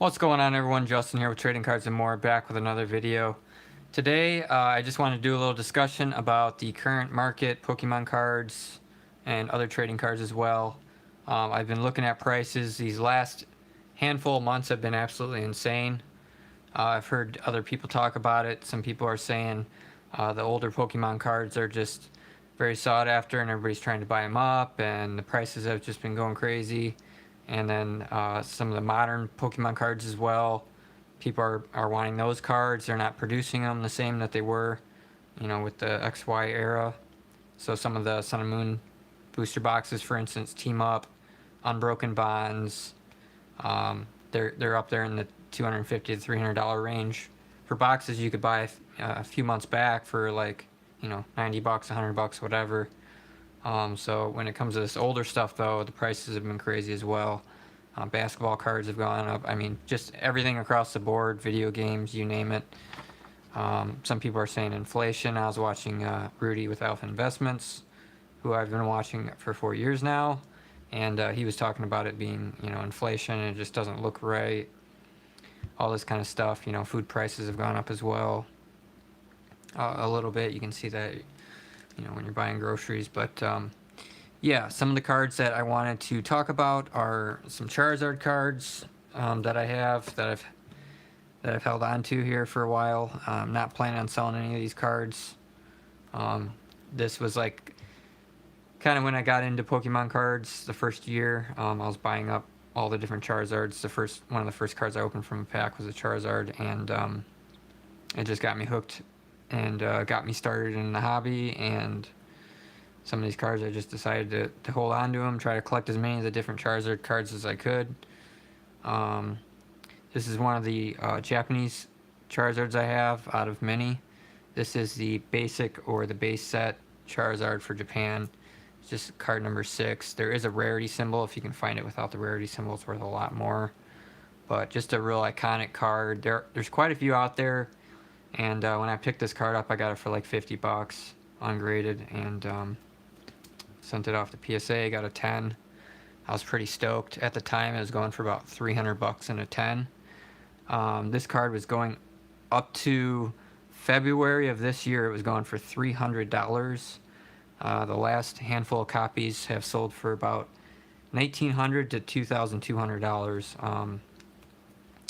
What's going on, everyone? Justin here with Trading Cards and More, back with another video. Today, I just want to do a little discussion about the current market, Pokemon cards, and other trading cards as well. I've been looking at prices. These last handful of months have been absolutely insane. I've heard other people talk about it. Some people are saying the older Pokemon cards are just very sought after and everybody's trying to buy them up, and the prices have just been going crazy. And then some of the modern Pokemon cards as well. People are wanting those cards. They're not producing them the same that they were, with the XY era. So some of the Sun and Moon booster boxes, for instance, Team Up, Unbroken Bonds, they're up there in the $250 to $300 range for boxes you could buy a few months back for like $90, $100, whatever. So when it comes to this older stuff, though, the prices have been crazy as well. Basketball cards have gone up. I mean, just everything across the board, video games, you name it. Some people are saying inflation. I was watching Rudy with Alpha Investments, who I've been watching for 4 years now, and he was talking about it being, inflation, and it just doesn't look right. All this kind of stuff. Food prices have gone up as well a little bit. You can see that when you're buying groceries. But yeah, some of the cards that I wanted to talk about are some Charizard cards that I have that I've held on to here for a while. I'm not planning on selling any of these cards. This was like kind of when I got into Pokemon cards the first year. I was buying up all the different Charizards. One of the first cards I opened from a pack was a Charizard, and it just got me hooked and got me started in the hobby. And some of these cards I just decided to hold on to them, try to collect as many of the different Charizard cards as I could. This is one of the Japanese Charizards I have out of many. This is the basic or the base set Charizard for Japan. It's just card number 6. There is a rarity symbol. If you can find it without the rarity symbol, it's worth a lot more. But just a real iconic card. There's quite a few out there. And when I picked this card up, I got it for like $50 ungraded, and sent it off to PSA. Got a 10. I was pretty stoked. At the time, it was going for about $300 in a 10. This card was going up to February of this year. It was going for $300. The last handful of copies have sold for about $1,900 to $2,200.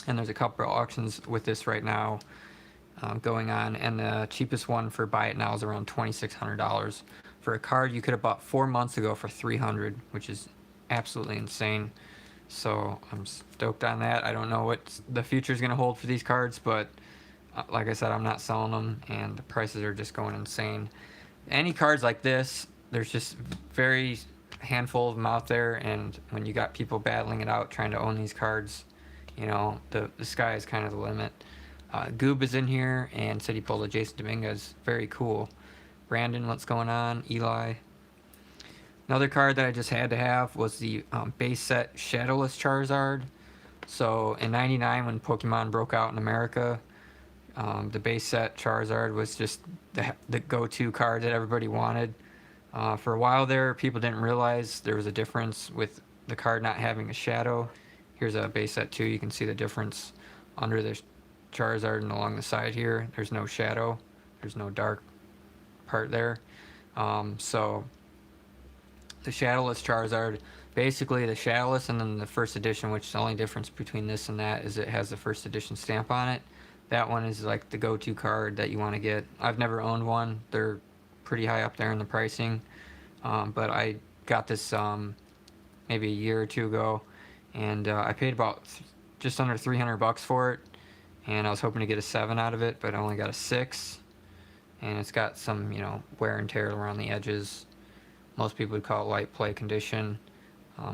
And there's a couple of auctions with this right now going on, and the cheapest one for buy it now is around $2,600 for a card you could have bought 4 months ago for $300, which is absolutely insane. So I'm stoked on that. I don't know what the future is going to hold for these cards, but like I said, I'm not selling them, and the prices are just going insane. Any cards like this, there's just very handful of them out there, and when you got people battling it out trying to own these cards, the sky is kind of the limit. Goob is in here, and said he pulled a Jason Dominguez. Very cool. Brandon, what's going on? Eli. Another card that I just had to have was the base set Shadowless Charizard. So in '99, when Pokemon broke out in America, the base set Charizard was just the go-to card that everybody wanted. For a while there, people didn't realize there was a difference with the card not having a shadow. Here's a base set 2. You can see the difference under the Charizard and along the side here. There's no shadow. There's no dark part there. So the Shadowless Charizard, basically the Shadowless and then the first edition, which the only difference between this and that is it has the first edition stamp on it. That one is like the go-to card that you want to get. I've never owned one. They're pretty high up there in the pricing. But I got this maybe a year or two ago, and I paid about just under $300 for it, and I was hoping to get a 7 out of it, but I only got a 6. And it's got some, wear and tear around the edges. Most people would call it light play condition,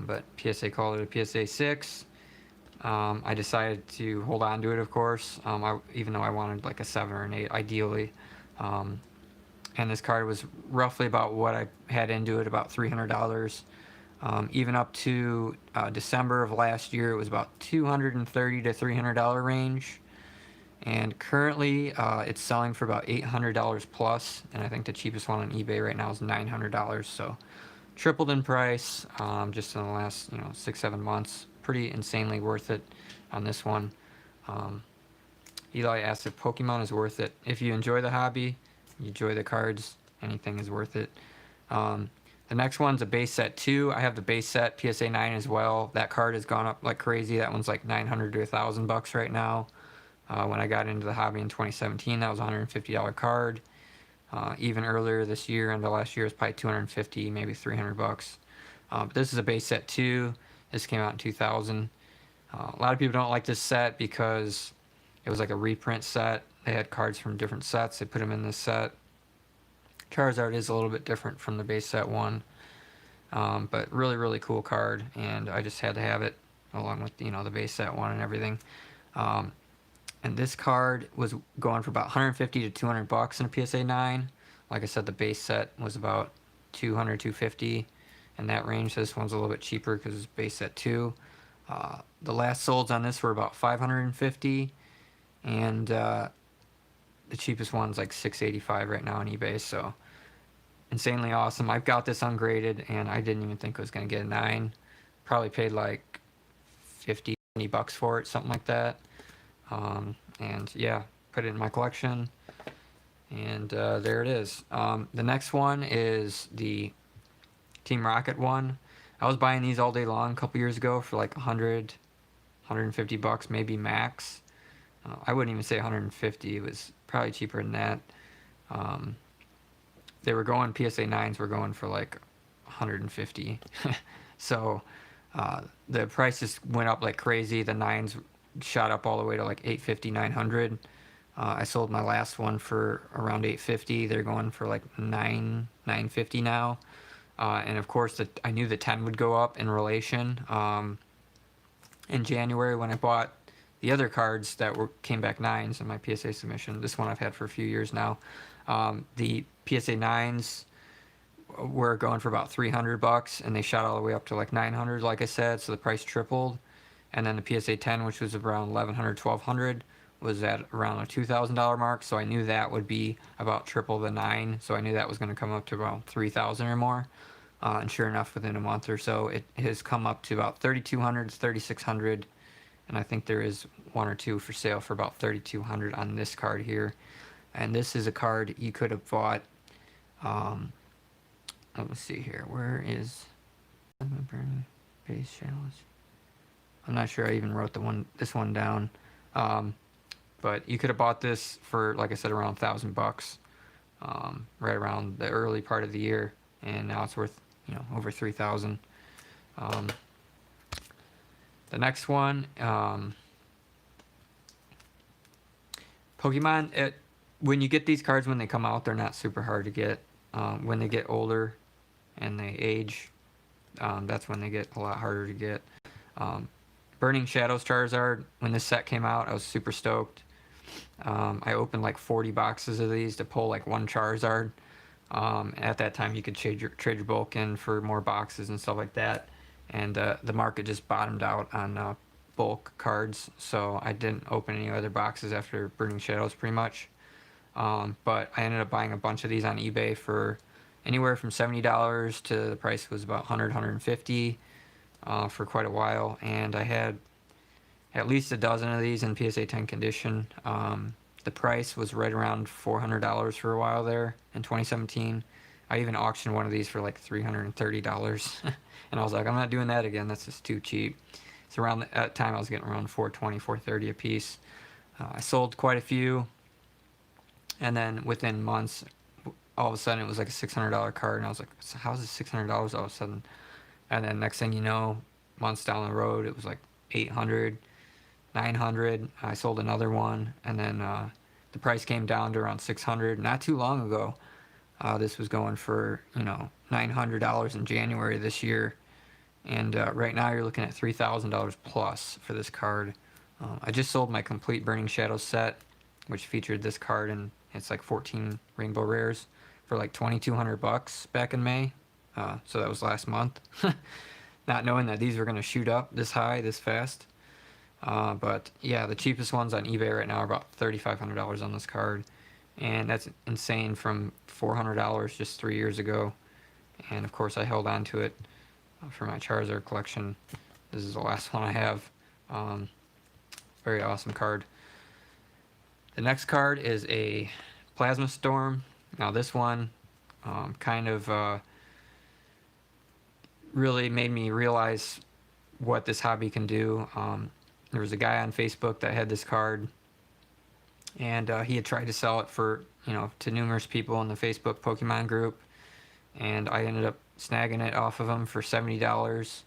but PSA called it a PSA 6. I decided to hold on to it, of course, even though I wanted like a 7 or an 8, ideally. And this card was roughly about what I had into it, about $300. Even up to December of last year, it was about $230 to $300 range. And currently, it's selling for about $800 plus, and I think the cheapest one on eBay right now is $900. So tripled in price just in the last 6-7 months. pretty insanely worth it on this one. Eli asked if Pokemon is worth it. If you enjoy the hobby, you enjoy the cards, anything is worth it. The next one's a base set 2. I have the base set PSA 9 as well. That card has gone up like crazy. That one's like $900 to $1,000 right now. When I got into the hobby in 2017, that was a $150 card. Even earlier this year, and the last year, was probably $250, maybe $300. But this is a base set 2. This came out in 2000. A lot of people don't like this set because it was like a reprint set. They had cards from different sets. They put them in this set. Charizard is a little bit different from the base set one, but really, really cool card, and I just had to have it along with, you know, the base set one and everything. And this card was going for about 150 to 200 bucks in a PSA 9. Like I said, the base set was about 200, 250 in that range. This one's a little bit cheaper because it's base set 2. The last solds on this were about 550, and the cheapest one's like 685 right now on eBay. So insanely awesome. I've got this ungraded, and I didn't even think I was going to get a 9. Probably paid like 50 bucks for it, something like that. And yeah, put it in my collection, and there it is. The next one is the Team Rocket one. I was buying these all day long a couple years ago for like 100, 150 bucks, maybe max. I wouldn't even say 150. It was probably cheaper than that. They were going, PSA 9s were going for like 150. So the price just went up like crazy. The 9s shot up all the way to like 850, 900. I sold my last one for around 850. They're going for like 950 now. And of course, I knew the 10 would go up in relation. In January, when I bought the other cards that came back 9s in my PSA submission, this one I've had for a few years now. The PSA 9s were going for about 300 bucks, and they shot all the way up to like 900, like I said, so the price tripled. And then the PSA 10, which was around 1100, 1200, was at around a $2,000 mark, so I knew that would be about triple the 9, so I knew that was going to come up to about 3,000 or more. And sure enough, within a month or so, it has come up to about 3,200, 3,600, and I think there is one or two for sale for about 3,200 on this card here. And this is a card you could have bought. Let me see here. Where is base Shadowless? I'm not sure I even wrote this one down. But you could have bought this for, like I said, around $1,000, right around the early part of the year, and now it's worth, you know, over 3,000. The next one, Pokemon. When you get these cards when they come out, they're not super hard to get. When they get older and they age, that's when they get a lot harder to get. Burning Shadows Charizard, when this set came out, I was super stoked. I opened like 40 boxes of these to pull like one Charizard. At that time, you could trade your bulk in for more boxes and stuff like that. And the market just bottomed out on bulk cards, so I didn't open any other boxes after Burning Shadows pretty much. But I ended up buying a bunch of these on eBay for anywhere from $70 to the price was about 100, 150 for quite a while, and I had at least a dozen of these in PSA 10 condition. The price was right around $400 for a while there in 2017. I even auctioned one of these for like $330, and I was like, I'm not doing that again. That's just too cheap. So around that time, I was getting around $420, $430 a piece. I sold quite a few, and then within months, all of a sudden, it was like a $600 card, and I was like, how is this $600 all of a sudden? And then next thing you know, months down the road, it was like 800, 900. I sold another one, and then the price came down to around 600 not too long ago. This was going for, you know, $900 in January this year, and right now you're looking at $3,000 plus for this card. I just sold my complete Burning Shadows set, which featured this card, and it's like 14 rainbow rares for like 2,200 bucks back in May. So that was last month. Not knowing that these were going to shoot up this high, this fast. But yeah, the cheapest ones on eBay right now are about $3,500 on this card. And that's insane from $400 just 3 years ago. And of course I held on to it for my Charizard collection This is the last one I have. Very awesome card. The next card is a Plasma Storm. Now this one kind of really made me realize what this hobby can do. There was a guy on Facebook that had this card, and he had tried to sell it for, to numerous people in the Facebook Pokemon group, and I ended up snagging it off of him for $70,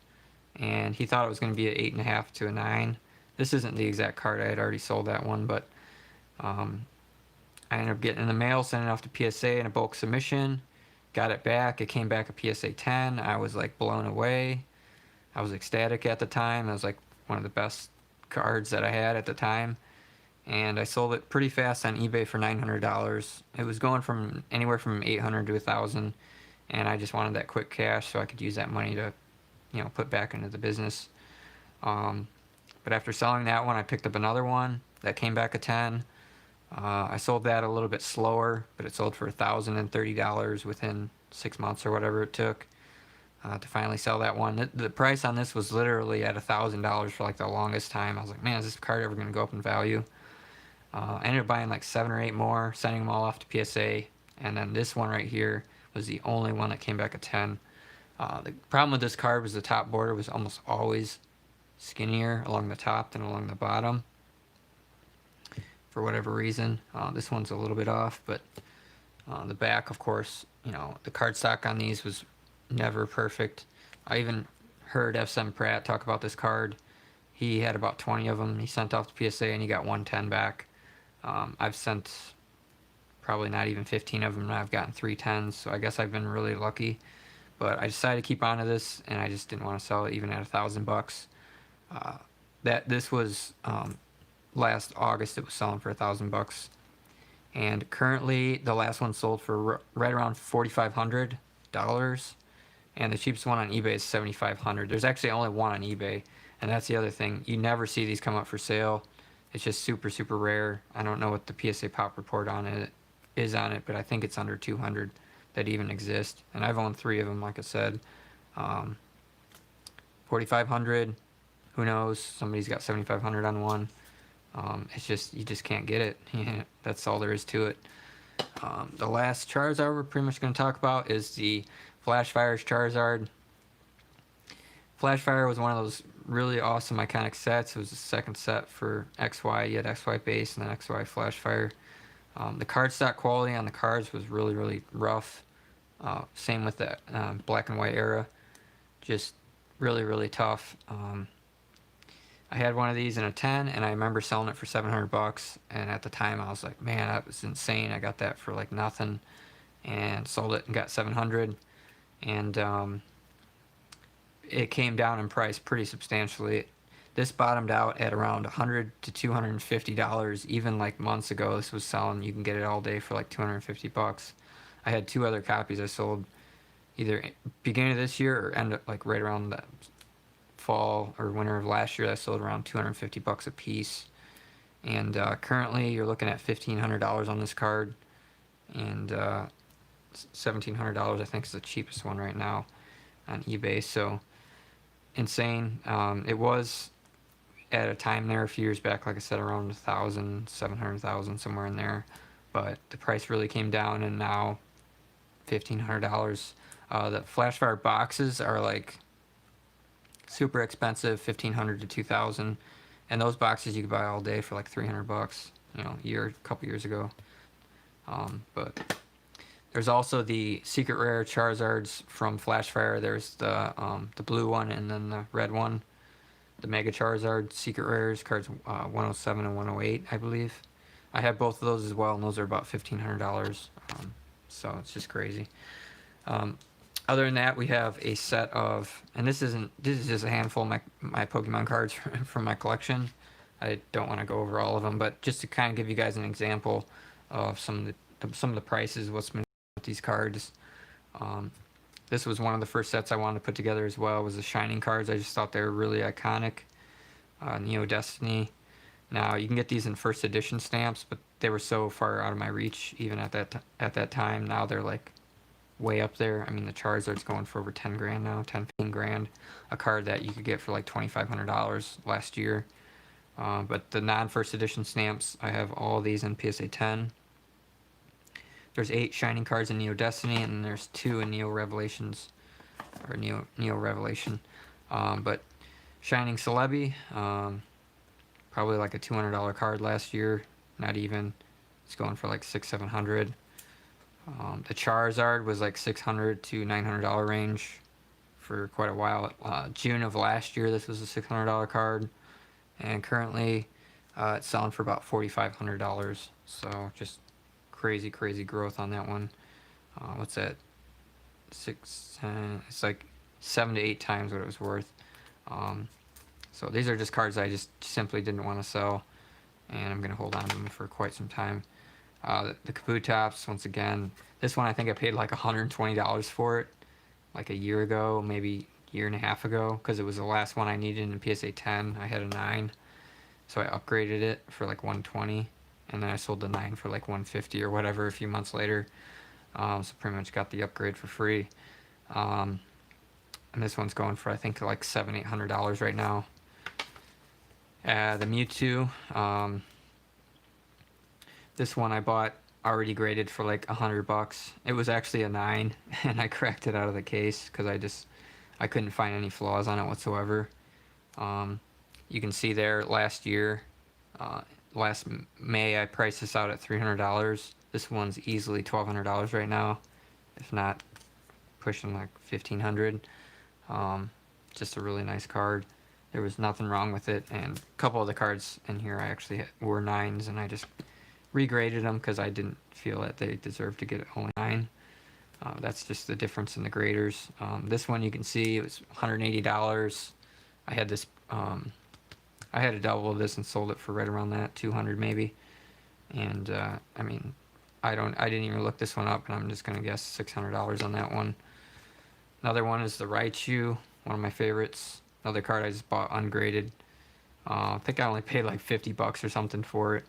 and he thought it was going to be an 8.5 to a 9. This isn't the exact card. I had already sold that one, but I ended up getting in the mail, sending it off to PSA in a bulk submission. Got it back. It came back a PSA 10. I was like blown away. I was ecstatic at the time. It was like one of the best cards that I had at the time. And I sold it pretty fast on eBay for $900. It was going from anywhere from $800 to $1,000, and I just wanted that quick cash so I could use that money to, put back into the business. But after selling that one, I picked up another one that came back a 10. I sold that a little bit slower, but it sold for $1,030 within 6 months or whatever it took to finally sell that one. The price on this was literally at $1,000 for like the longest time. I was like, man, is this card ever going to go up in value? I ended up buying like 7 or 8 more, sending them all off to PSA, and then this one right here was the only one that came back a 10. The problem with this card was the top border was almost always skinnier along the top than along the bottom, for whatever reason. This one's a little bit off, but the back, of course, the cardstock on these was never perfect. I even heard F7 Pratt talk about this card. He had about 20 of them. He sent off to PSA and he got 110 back. I've sent probably not even 15 of them, and I've gotten 3 10s, so I guess I've been really lucky. But I decided to keep on to this, and I just didn't want to sell it even at $1,000. This was last August. It was selling for $1,000, and currently the last one sold for right around $4,500, and the cheapest one on eBay is $7,500. There's actually only one on eBay, and that's the other thing. You never see these come up for sale. It's just super, super rare. I don't know what the PSA Pop report on it is on it, but I think it's under 200 that even exist. And I've owned 3 of them, like I said. 4,500. Who knows? Somebody's got 7,500 on one. It's just, you just can't get it. That's all there is to it. The last Charizard we're pretty much going to talk about is the Flashfire Charizard. Flashfire was one of those really awesome iconic sets. It was the second set for XY. You had XY base and then XY Flashfire. The cardstock quality on the cards was really, really rough. Same with the black and white era. Just really, really tough. I had one of these in a 10, and I remember selling it for $700. And at the time, I was like, man, that was insane. I got that for like nothing, and sold it and got $700. And it came down in price pretty substantially. This bottomed out at around $100 to $250. Even like months ago, this was selling. You can get it all day for like $250. I had 2 other copies I sold either beginning of this year or end up like right around the fall or winter of last year. I sold around $250 a piece. And currently, you're looking at $1,500 on this card, and $1,700 I think is the cheapest one right now on eBay. So insane. It was at a time there a few years back, like I said, around 1,000, 700,000, somewhere in there. But the price really came down, and now $1,500. The Flashfire boxes are like super expensive, $1,500 to $2,000, and those boxes you could buy all day for like $300. A couple years ago. But there's also the secret rare Charizards from Flashfire. There's the blue one and then the red one. The Mega Charizard secret rares, cards 107 and 108, I believe. I have both of those as well, and those are about $1,500. So it's just crazy. Other than that, we have a set of, and this is just a handful of my Pokemon cards from my collection. I don't want to go over all of them, but just to kind of give you guys an example of some of the prices, what's been with these cards. This was one of the first sets I wanted to put together as well, was the Shining cards. I just thought they were really iconic. Neo Destiny. Now, you can get these in first edition stamps, but they were so far out of my reach even at that time. Now they're like way up there. I mean, the Charizard's going for over 10 grand now, 10, 15 grand. A card that you could get for like $2,500 last year. But the non-first edition stamps, I have all these in PSA 10. There's 8 Shining cards in Neo Destiny, and there's 2 in Neo Revelations, or Neo Revelation. But Shining Celebi, probably like a $200 card last year, not even. It's going for like $600-700. The Charizard was like $600 to $900 range for quite a while. June of last year, this was a $600 card, and currently it's selling for about $4,500. So just crazy growth on that one. What's that? It's like 7 to 8 times what it was worth. So these are just cards I just simply didn't want to sell, and I'm gonna hold on to them for quite some time. The Kabutops, once again, this one I think I paid like $120 for it, like a year ago, maybe a year and a half ago, because it was the last one I needed in PSA 10. I had a 9, so I upgraded it for like $120, and then I sold the 9 for like $150 or whatever a few months later. So pretty much got the upgrade for free. And this one's going for I think like $700-800 right now. The Mewtwo, this one I bought already graded for like $100. It was actually a 9, and I cracked it out of the case because I couldn't find any flaws on it whatsoever. You can see there last year, last May, I priced this out at $300. This one's easily $1,200 right now, if not pushing like $1,500. Just a really nice card. There was nothing wrong with it, and a couple of the cards in here I actually were 9s, and I just regraded them because I didn't feel that they deserved to get only 9. That's just the difference in the graders. This one you can see it was $180. I had this. I had a double of this and sold it for right around that, 200 maybe. And I mean, I didn't even look this one up, and I'm just gonna guess $600 on that one. Another one is the Raichu, one of my favorites. Another card I just bought ungraded. I think I only paid like $50 or something for it,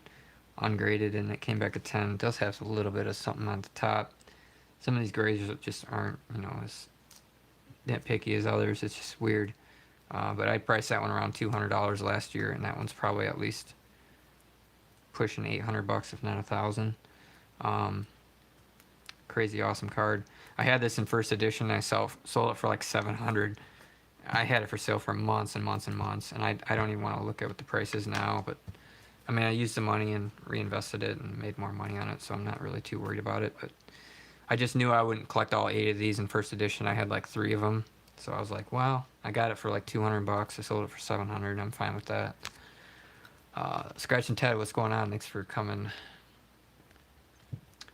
ungraded, and it came back at 10. It does have a little bit of something on the top. Some of these grades just aren't, as nitpicky as others. It's just weird. But I priced that one around $200 last year, and that one's probably at least pushing $800, if not $1,000. Crazy awesome card. I had this in first edition, and I sold it for like $700. I had it for sale for months and months and months, and I don't even want to look at what the price is now, but I mean, I used the money and reinvested it and made more money on it, so I'm not really too worried about it. But I just knew I wouldn't collect all 8 of these in first edition. I had like 3 of them, so I was like, well, I got it for like $200. I sold it for $700, and I'm fine with that. Scratch and Ted, what's going on? Thanks for coming.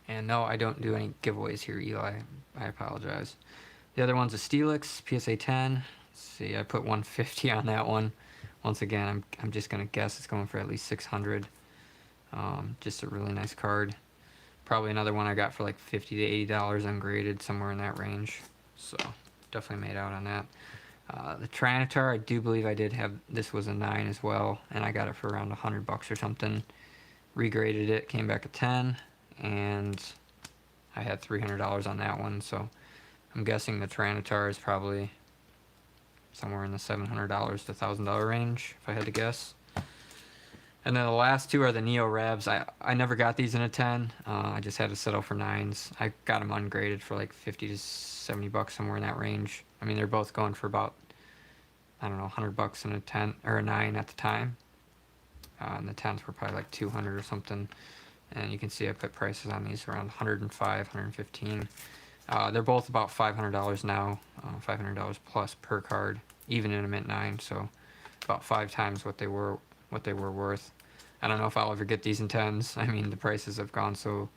And no, I don't do any giveaways here, Eli. I apologize. The other one's a Steelix, PSA 10. Let's see, I put $150 on that one. Once again, I'm just gonna guess it's going for at least $600. Just a really nice card. Probably another one I got for like $50 to $80 ungraded, somewhere in that range. So definitely made out on that. The Tyranitar, I do believe I did have. This was a 9 as well, and I got it for around $100 or something. Regraded it, came back at 10, and I had $300 on that one. So I'm guessing the Tyranitar is probably somewhere in the $700 to $1,000 range, if I had to guess. And then the last 2 are the Neo Revs. I never got these in a 10. I just had to settle for 9s. I got them ungraded for like $50 to $70, somewhere in that range. I mean, they're both going for about, I don't know, $100 in a 10 or a 9 at the time. And the 10s were probably like $200 or something. And you can see I put prices on these around $105, $115. They're both about $500 now, $500 plus per card, even in a mint 9. So about 5 times what they were worth. I don't know if I'll ever get these in 10s. I mean, the prices have gone so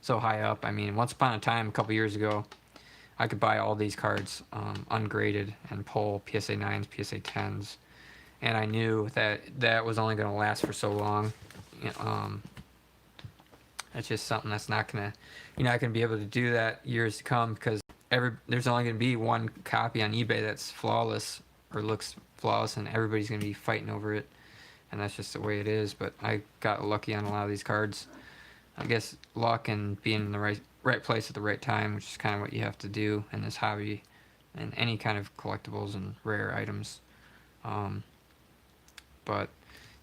high up. I mean, once upon a time, a couple years ago, I could buy all these cards ungraded and pull PSA 9s, PSA 10s, and I knew that was only going to last for so long. It's just something that's not going to, you're not going to be able to do that years to come, because there's only going to be one copy on eBay that's flawless or looks flawless, and everybody's going to be fighting over it, and that's just the way it is. But I got lucky on a lot of these cards. I guess luck and being in the right place at the right time, which is kind of what you have to do in this hobby and any kind of collectibles and rare items. Um, but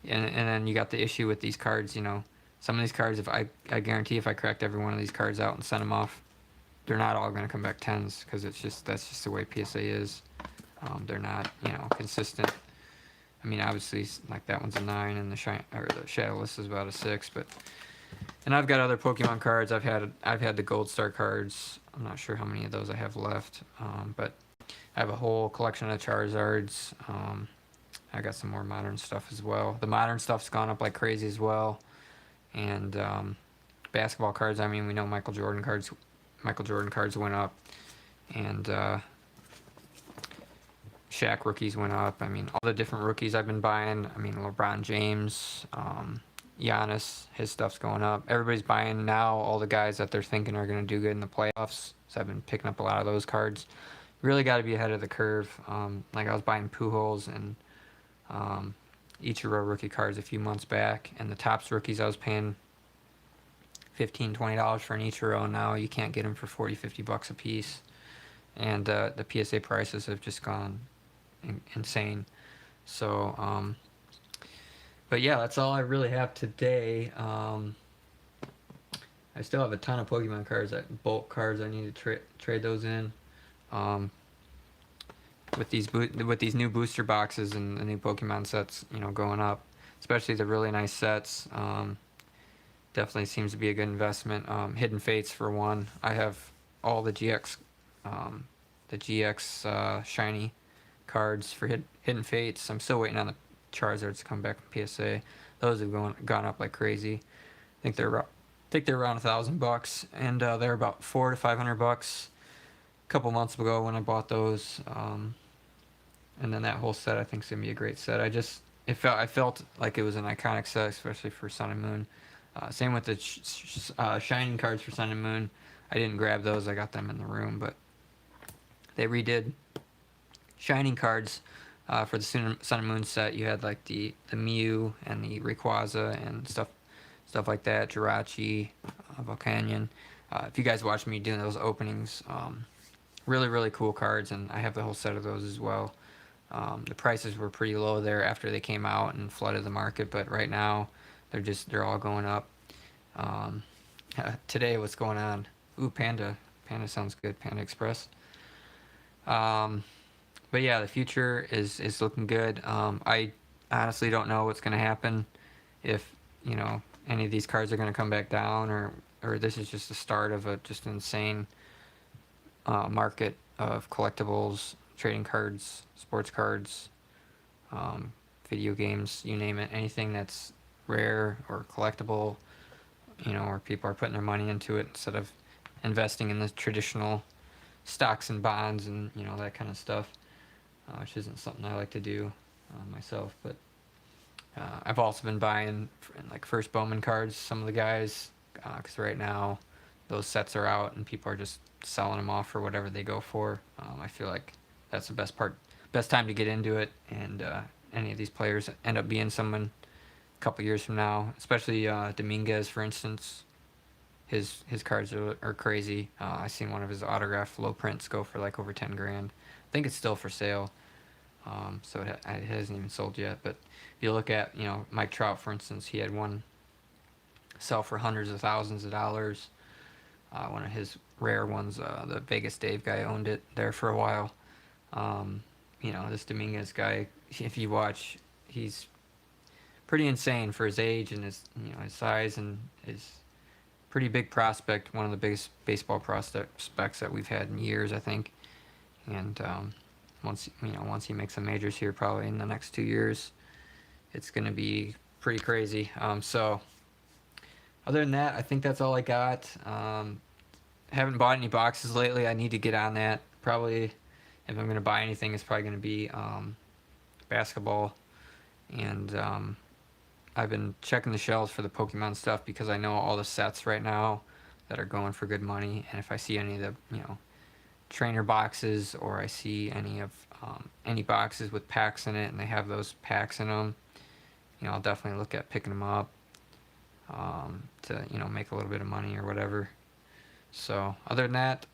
and then you got the issue with these cards. You know, some of these cards, if I guarantee if I cracked every one of these cards out and sent them off, they're not all going to come back 10s because that's just the way PSA is. They're not, you know, consistent. I mean, obviously, like that one's a 9, and the Shadowless is about a 6. But and I've got other Pokemon cards. I've had the Gold Star cards. I'm not sure how many of those I have left, but I have a whole collection of Charizards. I got some more modern stuff as well. The modern stuff's gone up like crazy as well, and basketball cards. I mean, we know Michael Jordan cards. Michael Jordan cards went up, and Shaq rookies went up. I mean, all the different rookies I've been buying. I mean, LeBron James, Giannis, his stuff's going up. Everybody's buying now all the guys that they're thinking are going to do good in the playoffs. So I've been picking up a lot of those cards. Really got to be ahead of the curve. Like I was buying Pujols and Ichiro rookie cards a few months back, and the Topps rookies I was paying $15-20 for an Ichiro, and now you can't get them for $40-50 a piece. And the PSA prices have just gone insane. So, but yeah, that's all I really have today. I still have a ton of Pokemon cards, bulk cards. I need to trade those in. With these new booster boxes and the new Pokemon sets, you know, going up, especially the really nice sets. Definitely seems to be a good investment. Hidden Fates for one. I have all the GX shiny cards for Hidden Fates. I'm still waiting on the Charizards to come back from PSA. Those have gone up like crazy. I think they're around $1,000, and they're about $400 to $500 a couple months ago when I bought those. And then that whole set I think is gonna be a great set. I felt like it was an iconic set, especially for Sun and Moon. Same with the Shining cards for Sun and Moon. I didn't grab those. I got them in the room, but they redid Shining cards for the Sun and Moon set. You had like the Mew and the Rayquaza and stuff like that. Jirachi, Volcanion. If you guys watch me doing those openings, really really cool cards, and I have the whole set of those as well. The prices were pretty low there after they came out and flooded the market, but right now they're all going up. Today, what's going on? Ooh, Panda sounds good. Panda Express. But yeah, the future is looking good. I honestly don't know what's going to happen, if you know any of these cards are going to come back down, or this is just the start of a just insane market of collectibles, trading cards, sports cards, video games, you name it, anything that's rare or collectible, you know, where people are putting their money into it instead of investing in the traditional stocks and bonds and, you know, that kind of stuff, which isn't something I like to do myself. But I've also been buying like first Bowman cards, some of the guys, because right now those sets are out and people are just selling them off for whatever they go for. I feel like that's the best time to get into it, and any of these players end up being someone a couple years from now, especially Dominguez, for instance. His cards are crazy. I seen one of his autographed low prints go for like over 10 grand. I think it's still for sale, so it hasn't even sold yet. But if you look at, you know, Mike Trout, for instance, he had one sell for hundreds of thousands of dollars. One of his rare ones, the Vegas Dave guy owned it there for a while. You know, this Dominguez guy, if you watch, he's pretty insane for his age and his, you know, his size, and his pretty big prospect, one of the biggest baseball prospects that we've had in years, I think. And once he makes some majors here, probably in the next 2 years, it's going to be pretty crazy. So other than that, I think that's all I got. Haven't bought any boxes lately. I need to get on that. Probably, if I'm going to buy anything, it's probably going to be basketball. And I've been checking the shelves for the Pokemon stuff because I know all the sets right now that are going for good money. And if I see any of the, you know, trainer boxes, or I see any boxes with packs in it and they have those packs in them, you know, I'll definitely look at picking them up to, you know, make a little bit of money or whatever. So other than that,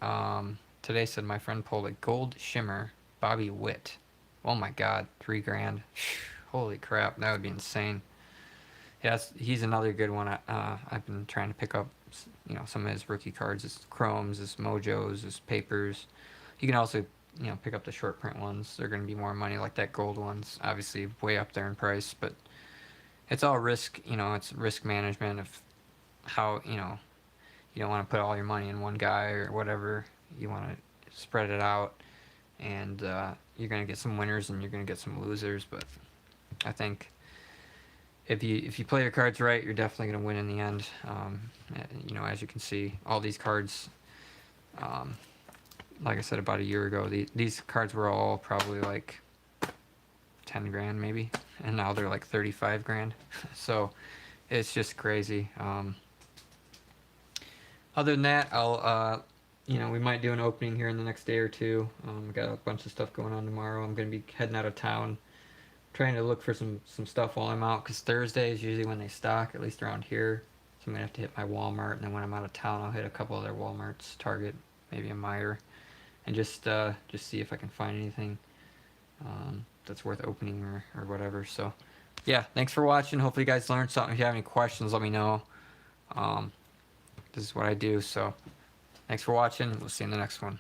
today said my friend pulled a gold shimmer Bobby Witt. Oh my God, 3 grand. Holy crap, that would be insane. Yeah, he's another good one. I've been trying to pick up, some of his rookie cards, his chromes, his mojos, his papers. You can also, pick up the short print ones. They're going to be more money, like that gold one's obviously way up there in price, but it's all risk. It's risk management of how you don't want to put all your money in one guy or whatever. You want to spread it out, and you're going to get some winners and you're going to get some losers. But I think if you play your cards right, you're definitely going to win in the end. As you can see, all these cards, like I said about a year ago, these cards were all probably like 10 grand maybe, and now they're like 35 grand. So it's just crazy. Other than that, we might do an opening here in the next day or two. We got a bunch of stuff going on tomorrow. I'm going to be heading out of town, trying to look for some stuff while I'm out, because Thursday is usually when they stock, at least around here. So I'm going to have to hit my Walmart, and then when I'm out of town, I'll hit a couple other Walmarts, Target, maybe a Meijer, and just see if I can find anything that's worth opening or whatever. So yeah, thanks for watching. Hopefully you guys learned something. If you have any questions, let me know. This is what I do. So thanks for watching. We'll see you in the next one.